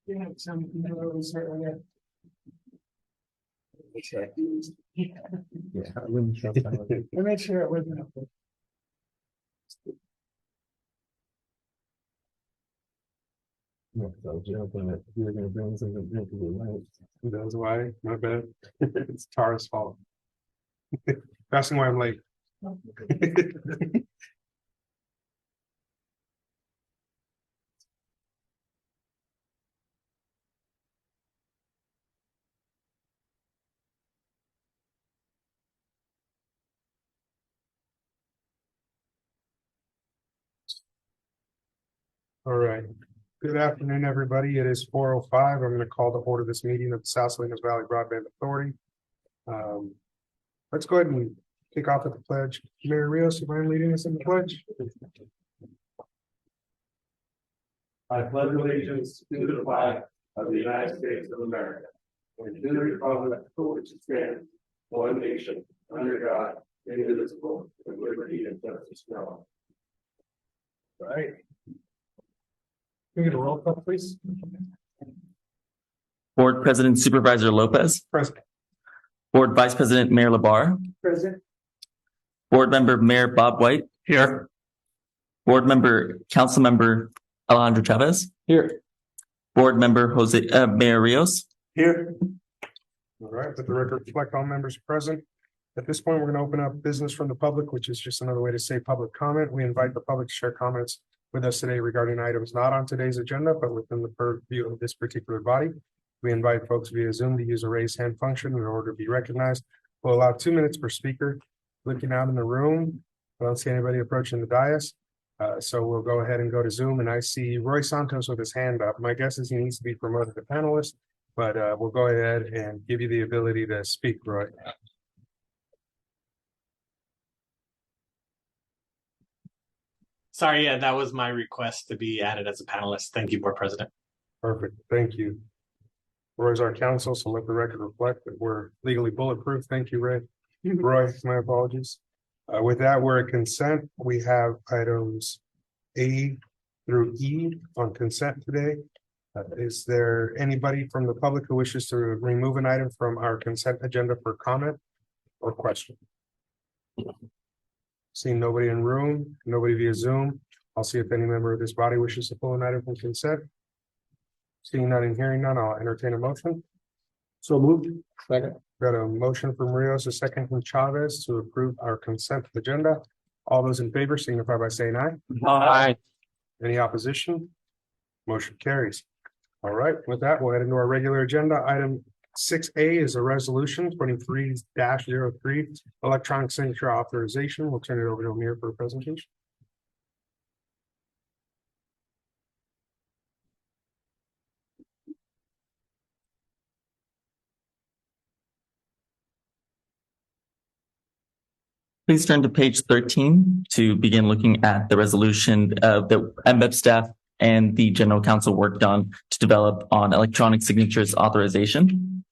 Yeah, some certainly. Yeah, I wouldn't trust that. I made sure it wasn't. No, so joking that you were gonna bring something to drink tonight. That's why, my bad. It's Tara's fault. That's why I'm late. All right. Good afternoon, everybody. It is 4:05. I'm going to call to order this meeting of the South Salinas Valley Broadband Authority. Let's go ahead and kick off with the pledge. Mayor Rios, you mind leading us in the pledge? I pledge allegiance to the flag of the United States of America and to the republic for which it stands, one nation, under God, indivisible, with liberty and justice for all. All right. Can we get a roll call, please? Board President Supervisor Lopez, Present. Board Vice President Mayor Labar, Present. Board Member Mayor Bob White, Here. Board Member Council Member Alejandro Chavez, Here. Board Member Mayor Rios. Here. All right, let the record reflect all members present. At this point, we're going to open up business from the public, which is just another way to say public comment. We invite the public to share comments with us today regarding items not on today's agenda, but within the purview of this particular body. We invite folks via Zoom to use a raise hand function in order to be recognized. We'll allow 2 minutes per speaker. Looking out in the room, I don't see anybody approaching the dais. So we'll go ahead and go to Zoom, and I see Roy Santos with his hand up. My guess is he needs to be promoted to panelist, but we'll go ahead and give you the ability to speak, Roy. Sorry, yeah, that was my request to be added as a panelist. Thank you, Board President. Perfect, thank you. Roy's our counsel, so let the record reflect that we're legally bulletproof. Thank you, Ray. Roy, my apologies. With that, we're at consent. We have items A through E on consent today. Is there anybody from the public who wishes to remove an item from our consent agenda for comment or question? Seeing nobody in room, nobody via Zoom. I'll see if any member of this body wishes to pull an item from consent. Seeing none and hearing none, I'll entertain a motion. So moved. Second. Got a motion from Rios, a second from Chavez to approve our consent agenda. All those in favor signify by saying aye. Aye. Any opposition? Motion carries. All right, with that, we'll head into our regular agenda. Item 6A is a resolution 23-03, electronic signature authorization. We'll turn it over to Amir for a presentation. Please turn to page 13 to begin looking at the resolution that MBEP staff and the General Counsel worked on to develop on electronic signatures authorization.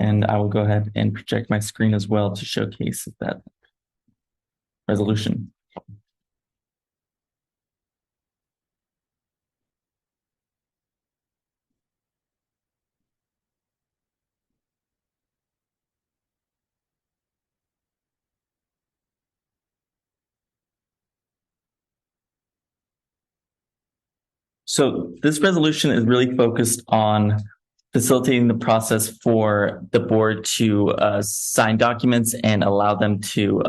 And I will go ahead and project my screen as well to showcase that resolution. So this resolution is really focused on facilitating the process for the board to sign documents and allow them to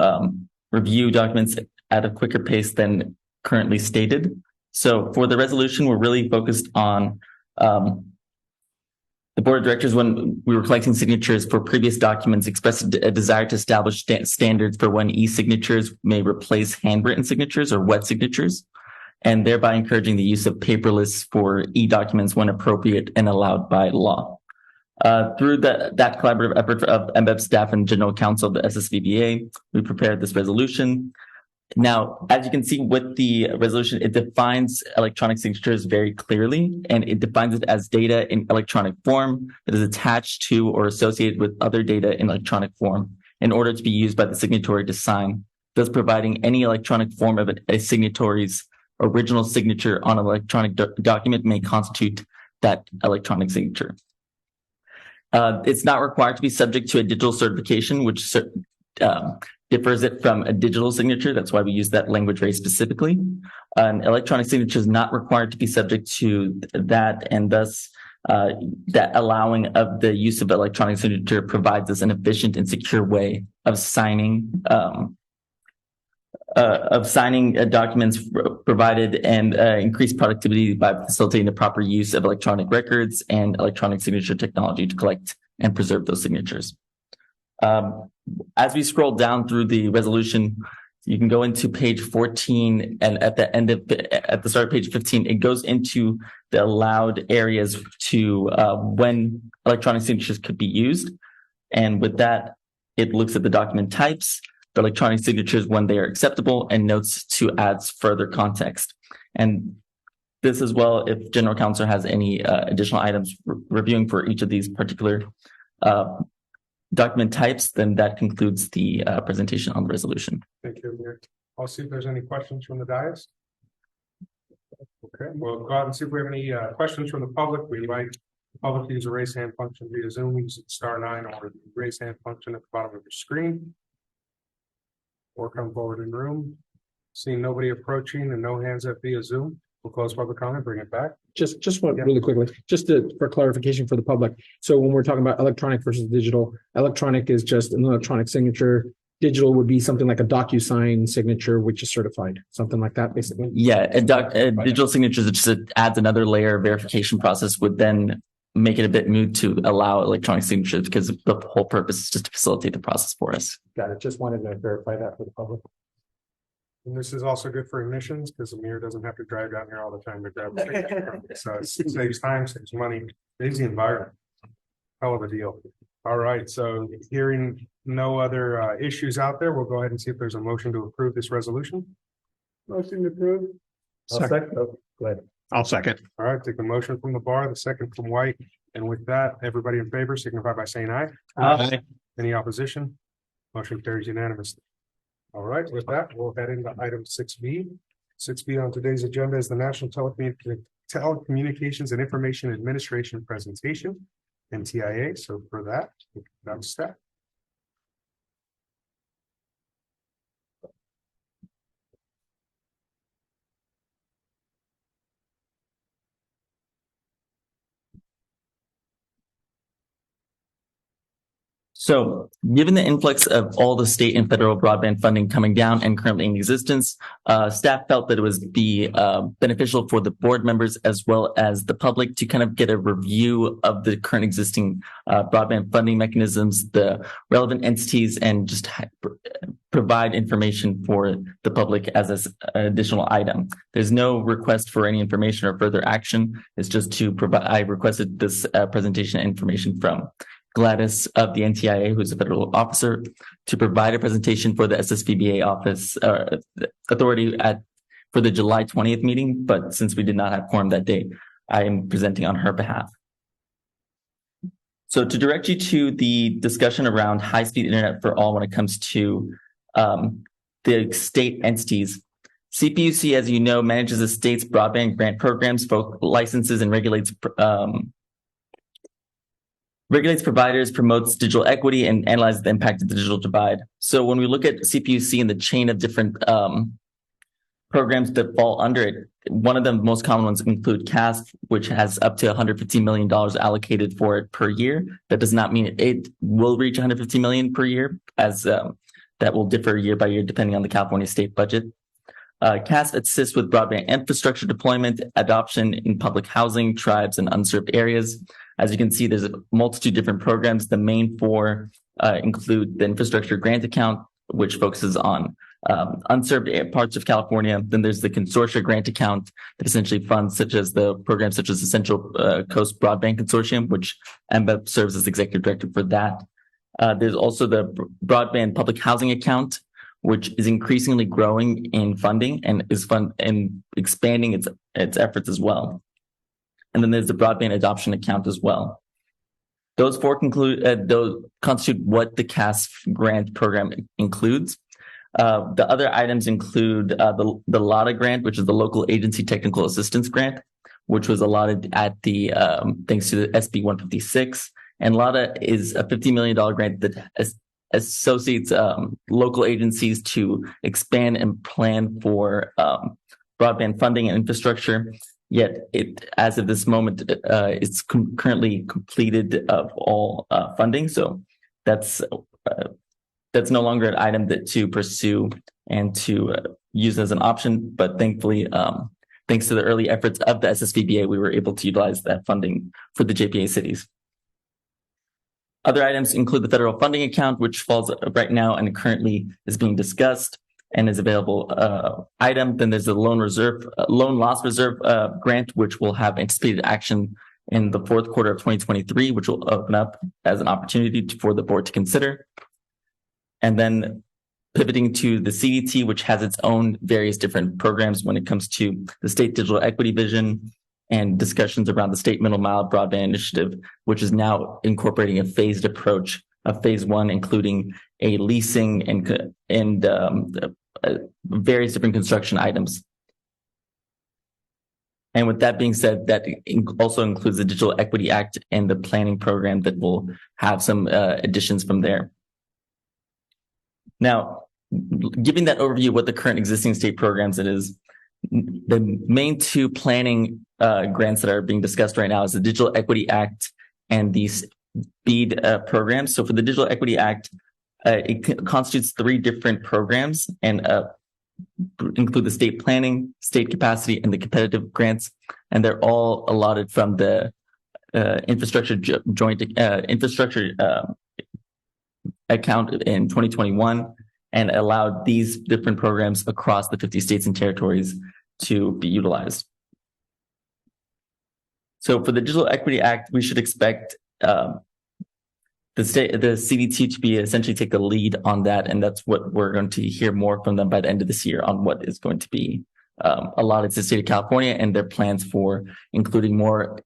review documents at a quicker pace than currently stated. So for the resolution, we're really focused on the board of directors, when we were collecting signatures for previous documents, expressed a desire to establish standards for when e-signatures may replace handwritten signatures or wet signatures, and thereby encouraging the use of paperless for e-documents when appropriate and allowed by law. Through that collaborative effort of MBEP staff and General Counsel of the SSVBA, we prepared this resolution. Now, as you can see with the resolution, it defines electronic signatures very clearly, and it defines it as data in electronic form that is attached to or associated with other data in electronic form in order to be used by the signatory to sign thus providing any electronic form of a signatory's original signature on an electronic document may constitute that electronic signature. It's not required to be subject to a digital certification, which differs it from a digital signature. That's why we use that language very specifically. An electronic signature is not required to be subject to that, and thus that allowing of the use of electronic signature provides us an efficient and secure way of signing documents provided, and increase productivity by facilitating the proper use of electronic records and electronic signature technology to collect and preserve those signatures. As we scroll down through the resolution, you can go into page 14, and at the start of page 15, it goes into the allowed areas to when electronic signatures could be used. And with that, it looks at the document types, the electronic signatures when they are acceptable, and notes to add further context. And this as well, if General Counsel has any additional items reviewing for each of these particular document types, then that concludes the presentation on the resolution. Thank you, Amir. I'll see if there's any questions from the dais. Okay, we'll go out and see if we have any questions from the public. We invite the public to use the raise hand function via Zoom using *9 or the raise hand function at the bottom of your screen, or come forward in room. Seeing nobody approaching and no hands up via Zoom, we'll close public comment, bring it back. Just one really quickly, for clarification for the public. So when we're talking about electronic versus digital, electronic is just an electronic signature. Digital would be something like a DocuSign signature, which is certified, something like that, basically. Yeah, digital signatures, it just adds another layer of verification process, would then make it a bit moot to allow electronic signatures, because the whole purpose is just to facilitate the process for us. Got it. Just wanted to verify that for the public. And this is also good for emissions because Amir doesn't have to drive down here all the time to grab the so it saves time, saves money, saves the environment. Hell of a deal. All right, so hearing no other issues out there, we'll go ahead and see if there's a motion to approve this resolution. Motion to approve. Second. Oh, go ahead. I'll second. All right, take the motion from the bar, the second from White, and with that, everybody in favor signify by saying aye. Aye. Any opposition? Motion carries unanimously. All right, with that, we'll head into item 6B. 6B on today's agenda is the National Telecommunications and Information Administration presentation, NTIA. So for that, that's staff. So given the influx of all the state and federal broadband funding coming down and currently in existence, staff felt that it would be beneficial for the board members as well as the public to kind of get a review of the current existing broadband funding mechanisms, the relevant entities, and just provide information for the public as an additional item. There's no request for any information or further action. It's just to provide. I requested this presentation information from Gladys of the NTIA, who's a federal officer, to provide a presentation for the SSVBA office authority for the July 20th meeting. But since we did not have quorum that day, I am presenting on her behalf. So to direct you to the discussion around high-speed internet for all when it comes to the state entities, CPUC, as you know, manages the state's broadband grant programs, licenses and regulates providers, promotes digital equity, and analyzes the impact of the digital divide. So when we look at CPUC and the chain of different programs that fall under it, one of the most common ones include CAST, which has up to $150 million allocated for it per year. That does not mean it will reach $150 million per year, as that will differ year by year depending on the California state budget. CAST assists with broadband infrastructure deployment, adoption in public housing, tribes, and unserved areas. As you can see, there's a multitude of different programs. The main four include the infrastructure grant account, which focuses on unserved parts of California. Then there's the consortia grant account that essentially funds programs such as the Central Coast Broadband Consortium, which MBEP serves as executive director for that. There's also the broadband public housing account, which is increasingly growing in funding and is expanding its efforts as well. And then there's the broadband adoption account as well. Those four constitute what the CAST grant program includes. The other items include the LATA grant, which is the Local Agency Technical Assistance Grant, which was allotted at the thanks to the SB 156. And LATA is a $50 million grant that associates local agencies to expand and plan for broadband funding and infrastructure. Yet, as of this moment, it's currently completed of all funding. So that's no longer an item to pursue and to use as an option. But thankfully, thanks to the early efforts of the SSVBA, we were able to utilize that funding for the JPA cities. Other items include the federal funding account, which falls right now and currently is being discussed and is available item. Then there's a loan loss reserve grant, which will have anticipated action in the fourth quarter of 2023, which will open up as an opportunity for the board to consider. And then pivoting to the CDT, which has its own various different programs when it comes to the state digital equity vision and discussions around the state middle mile broadband initiative, which is now incorporating a phased approach of phase one, including a leasing and various different construction items. And with that being said, that also includes the Digital Equity Act and the planning program that will have some additions from there. Now, giving that overview of what the current existing state programs it is, the main two planning grants that are being discussed right now is the Digital Equity Act and these BEAD programs. So for the Digital Equity Act, it constitutes three different programs and include the state planning, state capacity, and the competitive grants. And they're all allotted from the infrastructure account in 2021 and allowed these different programs across the 50 states and territories to be utilized. So for the Digital Equity Act, we should expect the CDT to be essentially take the lead on that, and that's what we're going to hear more from them by the end of this year on what is going to be allotted to the state of California and their plans for including more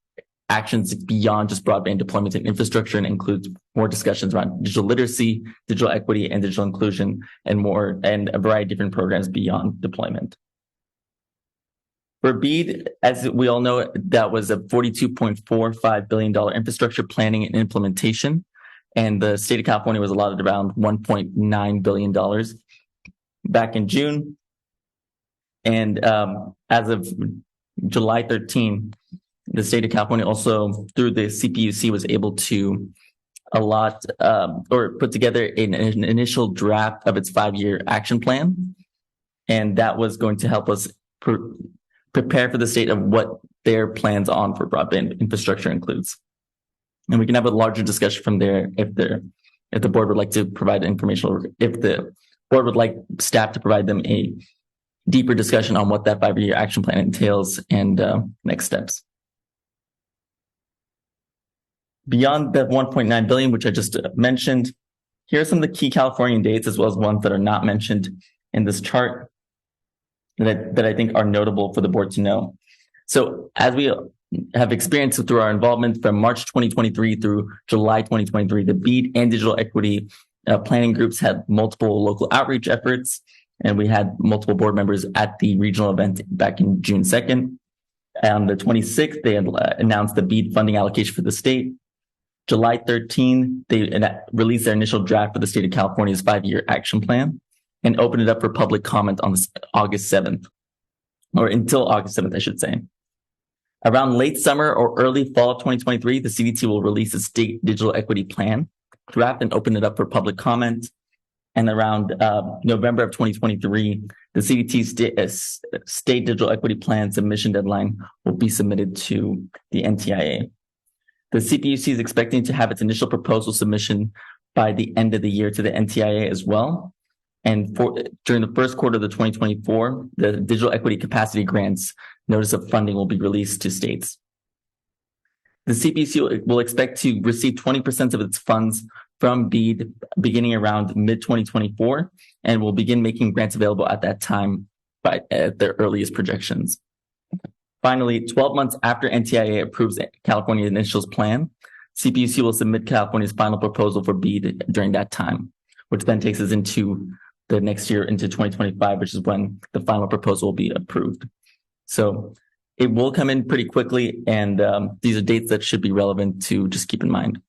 actions beyond just broadband deployment and infrastructure, and includes more discussions around digital literacy, digital equity, and digital inclusion, and a variety of different programs beyond deployment. For BEAD, as we all know, that was a $42.45 billion infrastructure planning and implementation, and the state of California was allotted around $1.9 billion back in June. And as of July 13, the state of California also, through the CPUC, was able to allot or put together an initial draft of its 5-year action plan. And that was going to help us prepare for the state of what their plans on for broadband infrastructure includes. And we can have a larger discussion from there if the board would like to provide information, or if the board would like staff to provide them a deeper discussion on what that 5-year action plan entails and next steps. Beyond the $1.9 billion, which I just mentioned, here are some of the key Californian dates, as well as ones that are not mentioned in this chart that I think are notable for the board to know. So as we have experienced through our involvement from March 2023 through July 2023, the BEAD and digital equity planning groups had multiple local outreach efforts, and we had multiple board members at the regional event back in June 2nd. On the 26th, they had announced the BEAD funding allocation for the state. July 13, they released their initial draft for the state of California's 5-year action plan and opened it up for public comment on August 7th, or until August 7th, I should say. Around late summer or early fall of 2023, the CDT will release a state digital equity plan draft and open it up for public comment. And around November of 2023, the CDT state digital equity plan submission deadline will be submitted to the NTIA. The CPUC is expecting to have its initial proposal submission by the end of the year to the NTIA as well. And during the first quarter of the 2024, the digital equity capacity grants notice of funding will be released to states. The CPUC will expect to receive 20% of its funds from BEAD beginning around mid-2024, and will begin making grants available at that time at their earliest projections. Finally, 12 months after NTIA approves California's initial plan, CPUC will submit California's final proposal for BEAD during that time, which then takes us into the next year into 2025, which is when the final proposal will be approved. So it will come in pretty quickly, and these are dates that should be relevant to just keep in mind.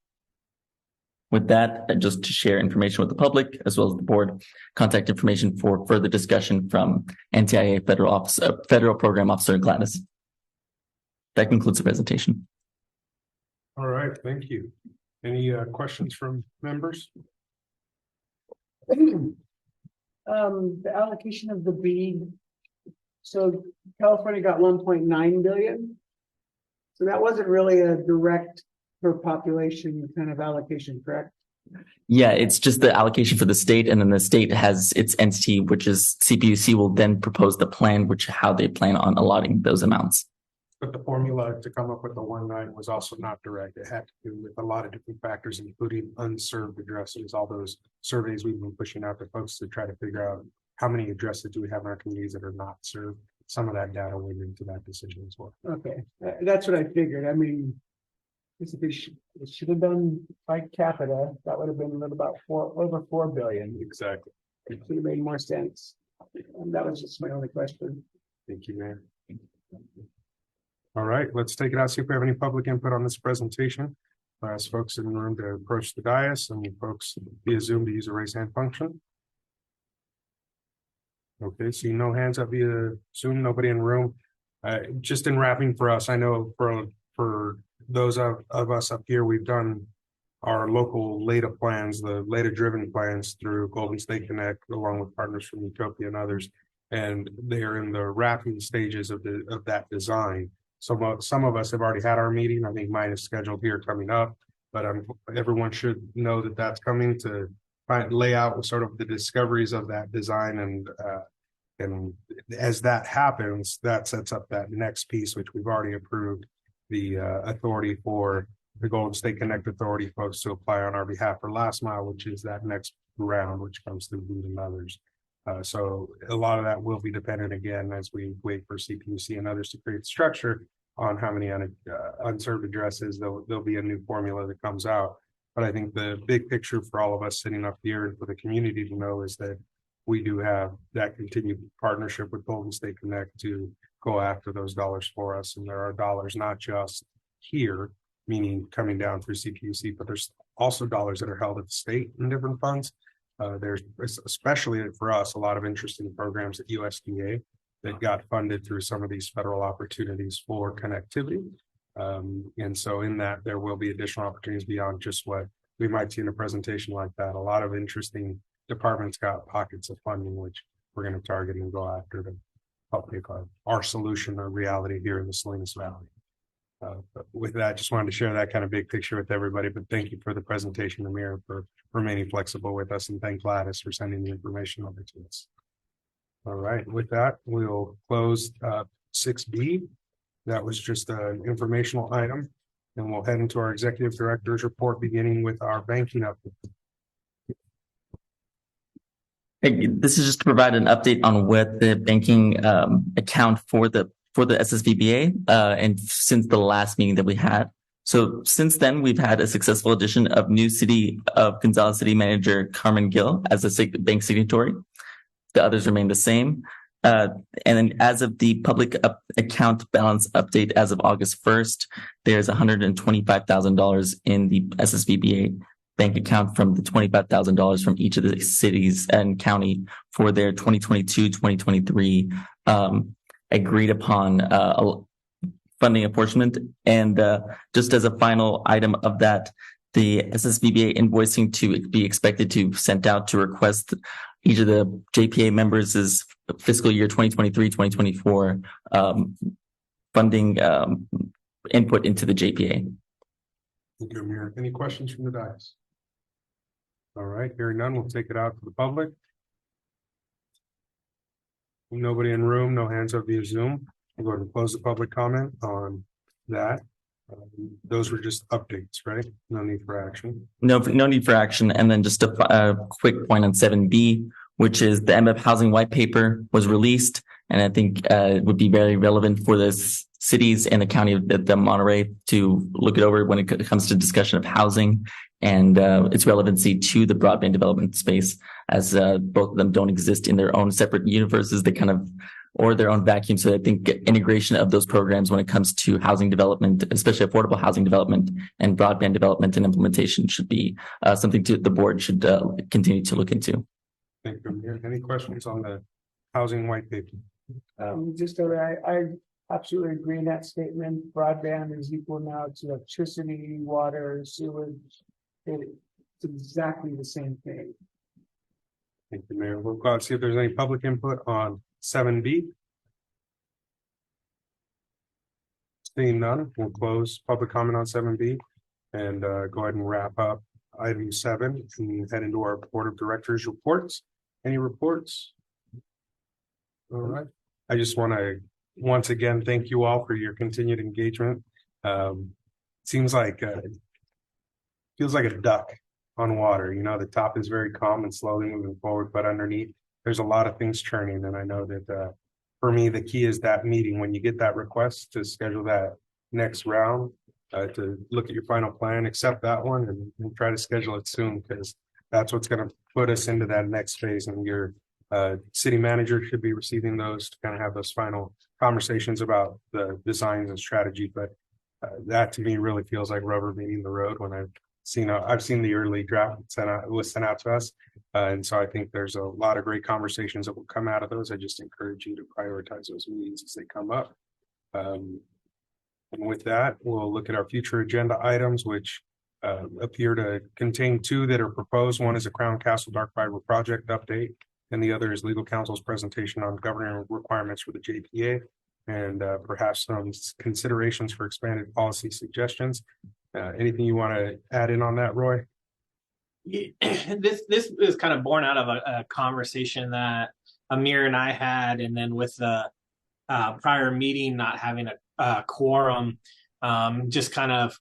With that, just to share information with the public as well as the board, contact information for further discussion from NTIA Federal Program Officer Gladys. That concludes the presentation. All right, thank you. Any questions from members? The allocation of the B. So California got 1.9 billion. So that wasn't really a direct per population kind of allocation, correct? Yeah, it's just the allocation for the state, and then the state has its entity, which is CPUC, will then propose the plan, which how they plan on allotting those amounts. But the formula to come up with the 1.9 was also not direct. It had to do with a lot of different factors, including unserved addresses, all those surveys we've been pushing out to folks to try to figure out how many addresses do we have in our communities that are not served. Some of that data went into that decision as well. Okay, that's what I figured. I mean, it should have done by capita. That would have been about over 4 billion. Exactly. It should have made more sense. And that was just my only question. Thank you, Mayor. All right, let's take it out, see if we have any public input on this presentation. I ask folks in the room to approach the dais and folks via Zoom to use the raise hand function. Okay, see no hands up via Zoom, nobody in the room. Just in wrapping for us, I know for those of us up here, we've done our local LADA plans, the LADA driven plans through Golden State Connect, along with partners from Utopia and others. And they are in the wrapping stages of that design. So some of us have already had our meeting. I think mine is scheduled here coming up, but everyone should know that that's coming to lay out sort of the discoveries of that design. And as that happens, that sets up that next piece, which we've already approved the authority for the Golden State Connect Authority folks to apply on our behalf for last mile, which is that next round, which comes through Boone and others. So a lot of that will be dependent again as we wait for CPUC and others to create the structure on how many unserved addresses. There'll be a new formula that comes out. But I think the big picture for all of us sitting up here and for the community to know is that we do have that continued partnership with Golden State Connect to go after those dollars for us. And there are dollars not just here, meaning coming down through CPUC, but there's also dollars that are held at the state in different funds. There's, especially for us, a lot of interesting programs at USDA that got funded through some of these federal opportunities for connectivity. And so in that, there will be additional opportunities beyond just what we might see in a presentation like that. A lot of interesting departments got pockets of funding, which we're going to target and go after to help make our solution a reality here in the Salinas Valley. But with that, just wanted to share that kind of big picture with everybody. But thank you for the presentation, Amir, for remaining flexible with us, and thank Gladys for sending the information over to us. All right, with that, we'll close 6B. That was just an informational item, and we'll head into our executive director's report, beginning with our banking update. Hey, this is just to provide an update on what the banking account for the SSVBA and since the last meeting that we had. So since then, we've had a successful addition of new City of Gonzales City Manager Carmen Gill as a bank signatory. The others remain the same. And then as of the public account balance update as of August 1st, there's $125,000 in the SSVBA bank account from the $25,000 from each of the cities and county for their 2022-2023 agreed upon funding apportionment. And just as a final item of that, the SSVBA invoicing to be expected to sent out to request each of the JPA members' fiscal year 2023-2024 funding input into the JPA. Thank you, Amir. Any questions from the dais? All right, hearing none, we'll take it out to the public. Nobody in room, no hands up via Zoom. We'll go ahead and close the public comment on that. Those were just updates, right? No need for action. No need for action. And then just a quick point on 7B, which is the MF Housing White Paper was released. And I think it would be very relevant for the cities and the county of the Monterey to look it over when it comes to discussion of housing and its relevancy to the broadband development space. as both of them don't exist in their own separate universes. They kind of or their own vacuum. So I think integration of those programs when it comes to housing development, especially affordable housing development and broadband development and implementation, should be something the board should continue to look into. Thank you, Amir. Any questions on the housing white paper? I absolutely agree in that statement. Broadband is equal now to electricity, water, sewage. It's exactly the same thing. Thank you, Mayor. We'll go out and see if there's any public input on 7B. Seeing none, we'll close public comment on 7B and go ahead and wrap up item 7 and head into our board of directors reports. Any reports? All right. I just want to once again thank you all for your continued engagement. Seems like feels like a duck on water. You know, the top is very calm and slowly moving forward, but underneath there's a lot of things churning. And I know that for me, the key is that meeting when you get that request to schedule that next round, to look at your final plan, accept that one and try to schedule it soon, because that's what's going to put us into that next phase. And your city manager should be receiving those to kind of have those final conversations about the designs and strategy. But that to me really feels like rubber meeting the road when I've seen the early draft was sent out to us. And so I think there's a lot of great conversations that will come out of those. I just encourage you to prioritize those meetings as they come up. And with that, we'll look at our future agenda items, which appear to contain 2 that are proposed. One is a Crown Castle Dark Fiber project update, and the other is legal counsel's presentation on governing requirements for the JPA and perhaps some considerations for expanded policy suggestions. Anything you want to add in on that, Roy? This is kind of born out of a conversation that Amir and I had, and then with the prior meeting not having a quorum, just kind of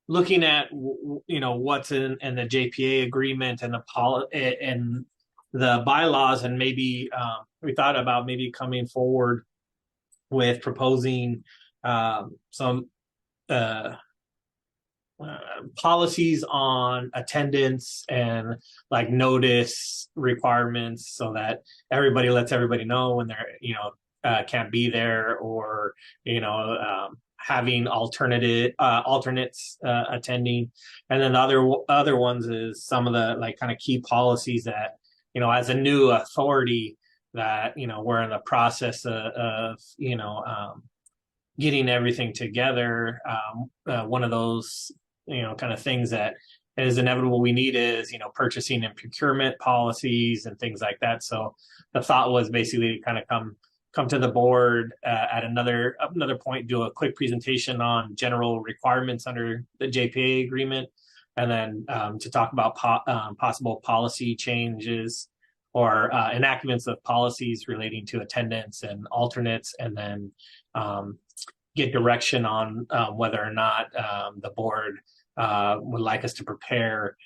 looking at what's in the JPA agreement and the bylaws, and maybe we thought about maybe coming forward with proposing some policies on attendance and like notice requirements, so that everybody lets everybody know when they're can't be there, or having alternates attending. And then the other ones is some of the like kind of key policies that as a new authority that we're in the process of getting everything together. One of those kind of things that is inevitable we need is purchasing and procurement policies and things like that. So the thought was basically to kind of come to the board at another point, do a quick presentation on general requirements under the JPA agreement, and then to talk about possible policy changes or enactments of policies relating to attendance and alternates, and then get direction on whether or not the board would like us to prepare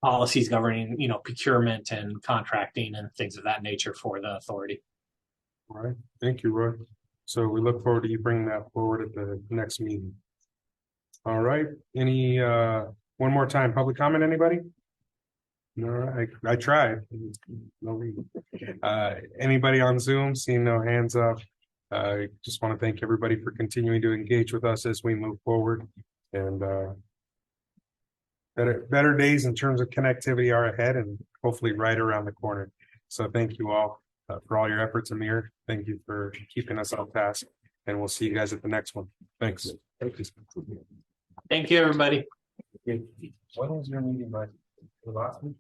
policies governing, procurement and contracting and things of that nature for the authority. All right. Thank you, Roy. So we look forward to you bringing that forward at the next meeting. All right. Any one more time, public comment, anybody? No, I tried. Anybody on Zoom? Seeing no hands up. I just want to thank everybody for continuing to engage with us as we move forward, and better days in terms of connectivity are ahead and hopefully right around the corner. So thank you all for all your efforts. Amir, thank you for keeping us on task, and we'll see you guys at the next one. Thanks. Thank you, everybody. When was your meeting, Mike? The last week?